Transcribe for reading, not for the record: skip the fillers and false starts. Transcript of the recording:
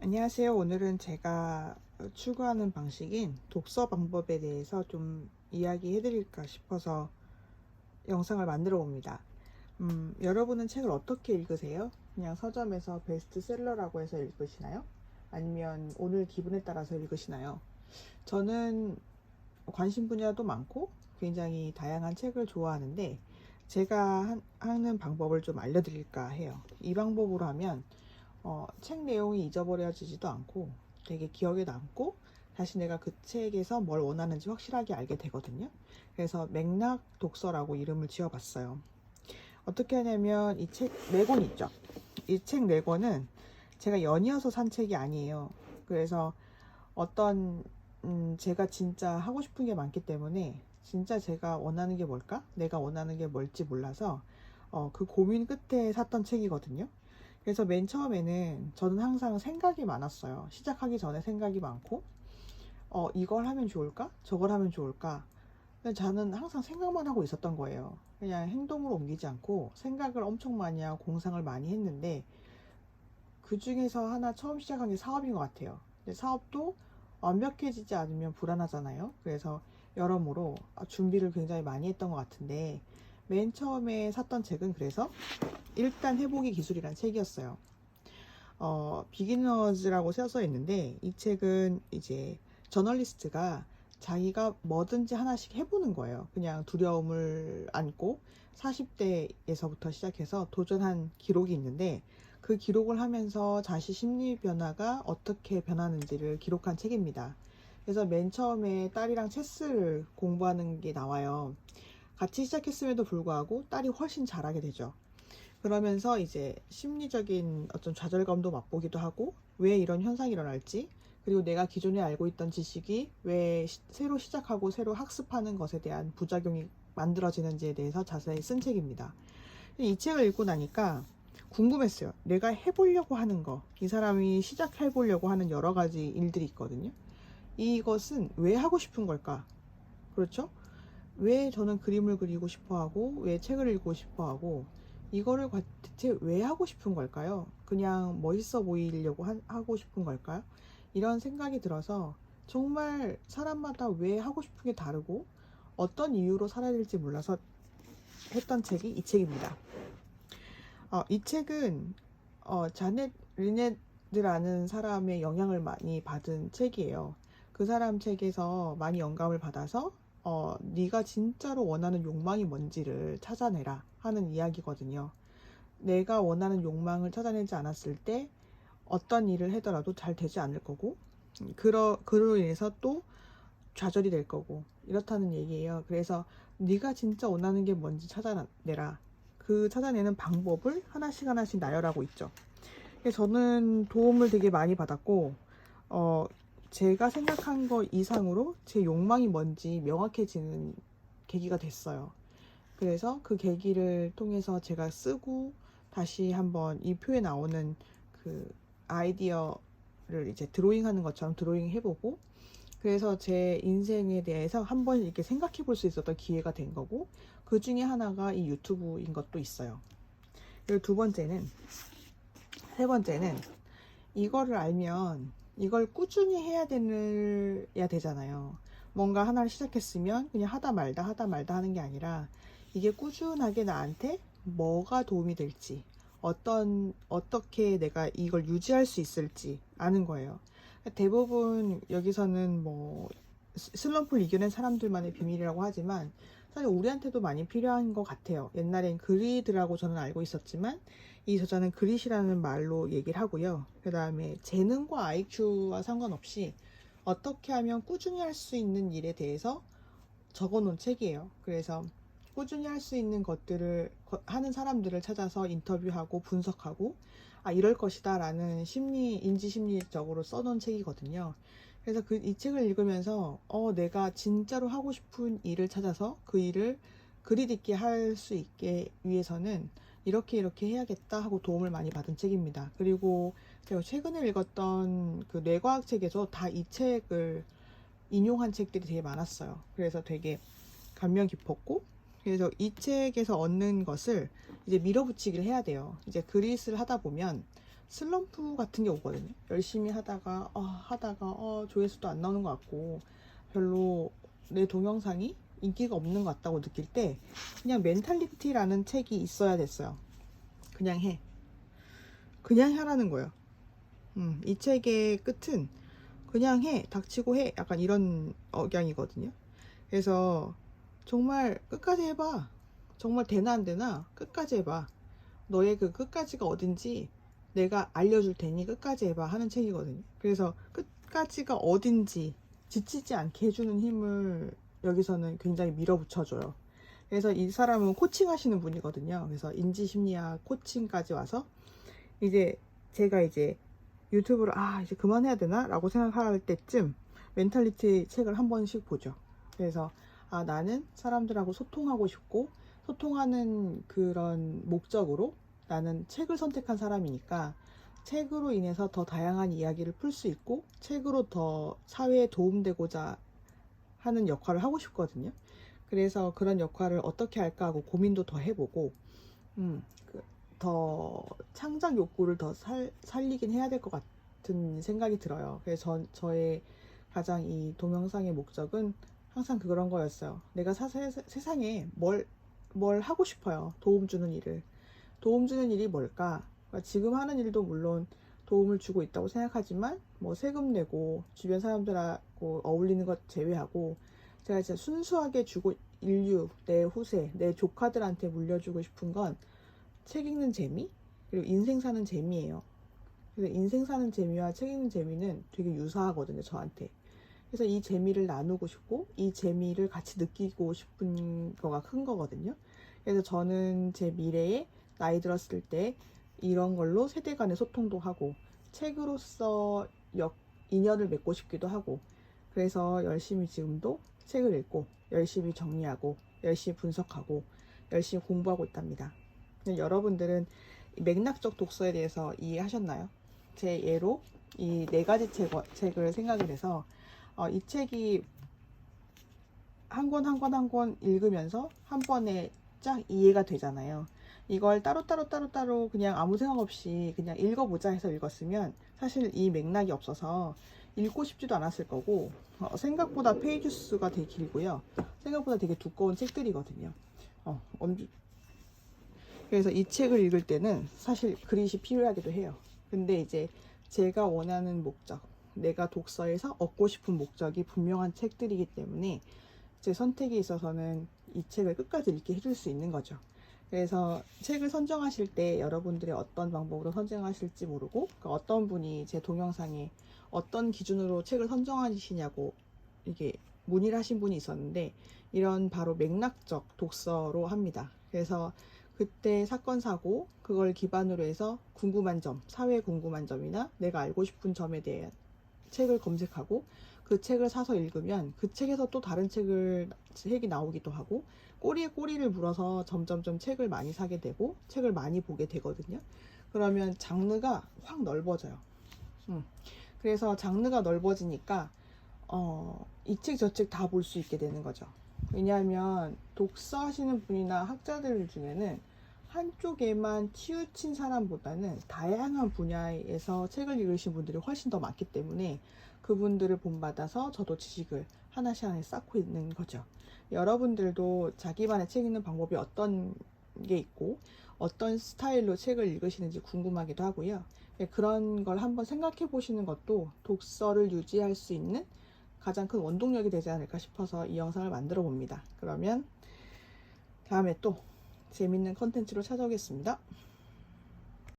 안녕하세요. 오늘은 제가 추구하는 방식인 독서 방법에 대해서 좀 이야기해 드릴까 싶어서 영상을 만들어 봅니다. 여러분은 책을 어떻게 읽으세요? 그냥 서점에서 베스트셀러라고 해서 읽으시나요? 아니면 오늘 기분에 따라서 읽으시나요? 저는 관심 분야도 많고 굉장히 다양한 책을 좋아하는데 제가 하는 방법을 좀 알려드릴까 해요. 이 방법으로 하면 책 내용이 잊어버려지지도 않고 되게 기억에 남고 다시 내가 그 책에서 뭘 원하는지 확실하게 알게 되거든요. 그래서 맥락 독서라고 이름을 지어봤어요. 어떻게 하냐면 이 책 네 권 있죠. 이 책 네 권은 제가 연이어서 산 책이 아니에요. 그래서 어떤 제가 진짜 하고 싶은 게 많기 때문에 진짜 제가 원하는 게 뭘까? 내가 원하는 게 뭘지 몰라서 그 고민 끝에 샀던 책이거든요. 그래서 맨 처음에는 저는 항상 생각이 많았어요. 시작하기 전에 생각이 많고, 이걸 하면 좋을까? 저걸 하면 좋을까? 근데 저는 항상 생각만 하고 있었던 거예요. 그냥 행동으로 옮기지 않고 생각을 엄청 많이 하고 공상을 많이 했는데, 그 중에서 하나 처음 시작한 게 사업인 것 같아요. 근데 사업도 완벽해지지 않으면 불안하잖아요. 그래서 여러모로 준비를 굉장히 많이 했던 것 같은데, 맨 처음에 샀던 책은 그래서 일단 해보기 기술이란 책이었어요. 비기너즈라고 써져 있는데 이 책은 이제 저널리스트가 자기가 뭐든지 하나씩 해보는 거예요. 그냥 두려움을 안고 40대에서부터 시작해서 도전한 기록이 있는데 그 기록을 하면서 자신 심리 변화가 어떻게 변하는지를 기록한 책입니다. 그래서 맨 처음에 딸이랑 체스를 공부하는 게 나와요. 같이 시작했음에도 불구하고 딸이 훨씬 잘하게 되죠. 그러면서 이제 심리적인 어떤 좌절감도 맛보기도 하고 왜 이런 현상이 일어날지, 그리고 내가 기존에 알고 있던 지식이 왜 새로 시작하고 새로 학습하는 것에 대한 부작용이 만들어지는지에 대해서 자세히 쓴 책입니다. 이 책을 읽고 나니까 궁금했어요. 내가 해보려고 하는 거, 이 사람이 시작해보려고 하는 여러 가지 일들이 있거든요. 이것은 왜 하고 싶은 걸까? 그렇죠? 왜 저는 그림을 그리고 싶어 하고, 왜 책을 읽고 싶어 하고, 이거를 대체 왜 하고 싶은 걸까요? 그냥 멋있어 보이려고 하고 싶은 걸까요? 이런 생각이 들어서 정말 사람마다 왜 하고 싶은 게 다르고 어떤 이유로 살아야 될지 몰라서 했던 책이 이 책입니다. 이 책은 자넷 리네드라는 사람의 영향을 많이 받은 책이에요. 그 사람 책에서 많이 영감을 받아서 네가 진짜로 원하는 욕망이 뭔지를 찾아내라 하는 이야기거든요. 내가 원하는 욕망을 찾아내지 않았을 때 어떤 일을 하더라도 잘 되지 않을 거고, 그로 인해서 또 좌절이 될 거고 이렇다는 얘기예요. 그래서 네가 진짜 원하는 게 뭔지 찾아내라. 그 찾아내는 방법을 하나씩 하나씩 나열하고 있죠. 그래서 저는 도움을 되게 많이 받았고, 어, 제가 생각한 거 이상으로 제 욕망이 뭔지 명확해지는 계기가 됐어요. 그래서 그 계기를 통해서 제가 쓰고 다시 한번 이 표에 나오는 그 아이디어를 이제 드로잉하는 것처럼 드로잉 해보고, 그래서 제 인생에 대해서 한번 이렇게 생각해 볼 수 있었던 기회가 된 거고, 그 중에 하나가 이 유튜브인 것도 있어요. 그리고 세 번째는 이거를 알면 이걸 꾸준히 해야 되잖아요. 뭔가 하나를 시작했으면 그냥 하다 말다 하는 게 아니라 이게 꾸준하게 나한테 뭐가 도움이 될지, 어떻게 내가 이걸 유지할 수 있을지 아는 거예요. 대부분 여기서는 뭐 슬럼프를 이겨낸 사람들만의 비밀이라고 하지만 사실 우리한테도 많이 필요한 것 같아요. 옛날엔 그리드라고 저는 알고 있었지만 이 저자는 그릿이라는 말로 얘기를 하고요. 그 다음에 재능과 IQ와 상관없이 어떻게 하면 꾸준히 할 수 있는 일에 대해서 적어 놓은 책이에요. 그래서 꾸준히 할 수 있는 것들을 하는 사람들을 찾아서 인터뷰하고 분석하고 이럴 것이다 라는 인지 심리적으로 써놓은 책이거든요. 그래서 이 책을 읽으면서 내가 진짜로 하고 싶은 일을 찾아서 그 일을 그리 있게 할 수 있게 위해서는 이렇게 해야겠다 하고 도움을 많이 받은 책입니다. 그리고 제가 최근에 읽었던 그 뇌과학 책에서 다 이 책을 인용한 책들이 되게 많았어요. 그래서 되게 감명 깊었고, 그래서 이 책에서 얻는 것을 이제 밀어붙이기를 해야 돼요. 이제 그릿을 하다 보면 슬럼프 같은 게 오거든요. 열심히 하다가 조회수도 안 나오는 것 같고 별로 내 동영상이 인기가 없는 것 같다고 느낄 때 그냥 멘탈리티라는 책이 있어야 됐어요. 그냥 해. 그냥 하라는 거예요. 이 책의 끝은 그냥 해, 닥치고 해, 약간 이런 억양이거든요. 그래서 정말 끝까지 해봐. 정말 되나 안 되나 끝까지 해봐. 너의 그 끝까지가 어딘지 내가 알려줄 테니 끝까지 해봐 하는 책이거든요. 그래서 끝까지가 어딘지 지치지 않게 해주는 힘을 여기서는 굉장히 밀어붙여줘요. 그래서 이 사람은 코칭 하시는 분이거든요. 그래서 인지심리학 코칭까지 와서 이제 제가 이제 유튜브를 이제 그만해야 되나 라고 생각할 때쯤 멘탈리티 책을 한 번씩 보죠. 그래서 나는 사람들하고 소통하고 싶고 소통하는 그런 목적으로 나는 책을 선택한 사람이니까 책으로 인해서 더 다양한 이야기를 풀 수 있고 책으로 더 사회에 도움되고자 하는 역할을 하고 싶거든요. 그래서 그런 역할을 어떻게 할까 하고 고민도 더 해보고 더 창작 욕구를 더 살리긴 해야 될 것 같은 생각이 들어요. 그래서 저의 가장 이 동영상의 목적은 항상 그런 거였어요. 내가 세상에 뭘 하고 싶어요. 도움 주는 일을. 도움 주는 일이 뭘까? 그러니까 지금 하는 일도 물론 도움을 주고 있다고 생각하지만 뭐 세금 내고 주변 사람들하고 어울리는 것 제외하고 제가 진짜 순수하게 주고 인류, 내 후세, 내 조카들한테 물려주고 싶은 건 책 읽는 재미? 그리고 인생 사는 재미예요. 그래서 인생 사는 재미와 책 읽는 재미는 되게 유사하거든요, 저한테. 그래서 이 재미를 나누고 싶고 이 재미를 같이 느끼고 싶은 거가 큰 거거든요. 그래서 저는 제 미래에 나이 들었을 때 이런 걸로 세대 간의 소통도 하고 책으로서 인연을 맺고 싶기도 하고 그래서 열심히 지금도 책을 읽고 열심히 정리하고 열심히 분석하고 열심히 공부하고 있답니다. 여러분들은 맥락적 독서에 대해서 이해하셨나요? 제 예로 이 4가지 책을 생각을 해서 이 책이 한 권 읽으면서 한 번에 쫙 이해가 되잖아요. 이걸 따로 그냥 아무 생각 없이 그냥 읽어보자 해서 읽었으면 사실 이 맥락이 없어서 읽고 싶지도 않았을 거고 생각보다 페이지 수가 되게 길고요. 생각보다 되게 두꺼운 책들이거든요. 그래서 이 책을 읽을 때는 사실 그릿이 필요하기도 해요. 근데 이제 제가 원하는 목적, 내가 독서에서 얻고 싶은 목적이 분명한 책들이기 때문에 제 선택에 있어서는 이 책을 끝까지 읽게 해줄 수 있는 거죠. 그래서 책을 선정하실 때 여러분들이 어떤 방법으로 선정하실지 모르고 어떤 분이 제 동영상에 어떤 기준으로 책을 선정하시냐고 이게 문의를 하신 분이 있었는데 이런 바로 맥락적 독서로 합니다. 그래서 그때 사건 사고 그걸 기반으로 해서 궁금한 점, 사회에 궁금한 점이나 내가 알고 싶은 점에 대한 책을 검색하고 그 책을 사서 읽으면 그 책에서 또 다른 책이 나오기도 하고 꼬리에 꼬리를 물어서 점점점 책을 많이 사게 되고 책을 많이 보게 되거든요. 그러면 장르가 확 넓어져요. 그래서 장르가 넓어지니까 이 책 저 책 다 볼 수 있게 되는 거죠. 왜냐하면 독서하시는 분이나 학자들 중에는 한쪽에만 치우친 사람보다는 다양한 분야에서 책을 읽으신 분들이 훨씬 더 많기 때문에 그분들을 본받아서 저도 지식을 하나씩 쌓고 있는 거죠. 여러분들도 자기만의 책 읽는 방법이 어떤 게 있고 어떤 스타일로 책을 읽으시는지 궁금하기도 하고요. 그런 걸 한번 생각해 보시는 것도 독서를 유지할 수 있는 가장 큰 원동력이 되지 않을까 싶어서 이 영상을 만들어 봅니다. 그러면 다음에 또 재밌는 컨텐츠로 찾아오겠습니다.